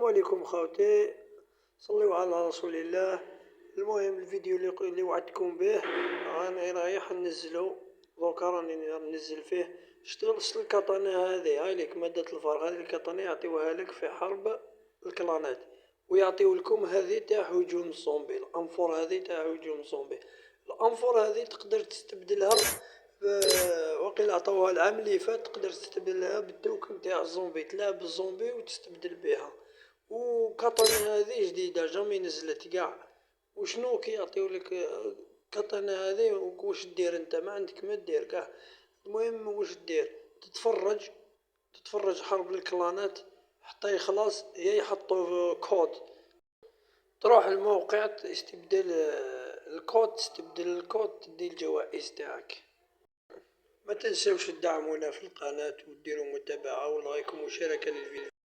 عليكم خاوتي، صلوا على رسول الله. المهم الفيديو اللي وعدتكم به راني رايح ننزلو دوكا، راني ننزل فيه. شت الكاطانة هذه، هاي ليك مادة الفرق. هذه الكاطانة يعطيوها لك في حرب الكلانات، ويعطيو لكم هذه تاع هجوم الزومبي، الانفور هذه تاع هجوم الزومبي. الانفور هذه تقدر تستبدلها وقيل عطاوها العام اللي فات، تقدر تستبدلها بالتوكن تاع الزومبي، تلعب الزومبي وتستبدل بها. وكاطانا هذه جديدة جامي نزلت قاع. وشنو كيعطيولك كاطانا هذه؟ واش دير انت؟ ما عندك ما دير قاع. المهم واش دير؟ تتفرج حرب الكلانات حتى يخلص، يا يحطوا كود، تروح الموقع تستبدل الكود، تستبدل الكود تدي الجوائز تاعك. ما تنسوش تدعمونا في القناة وديروا متابعة ولايك ومشاركة للفيديو.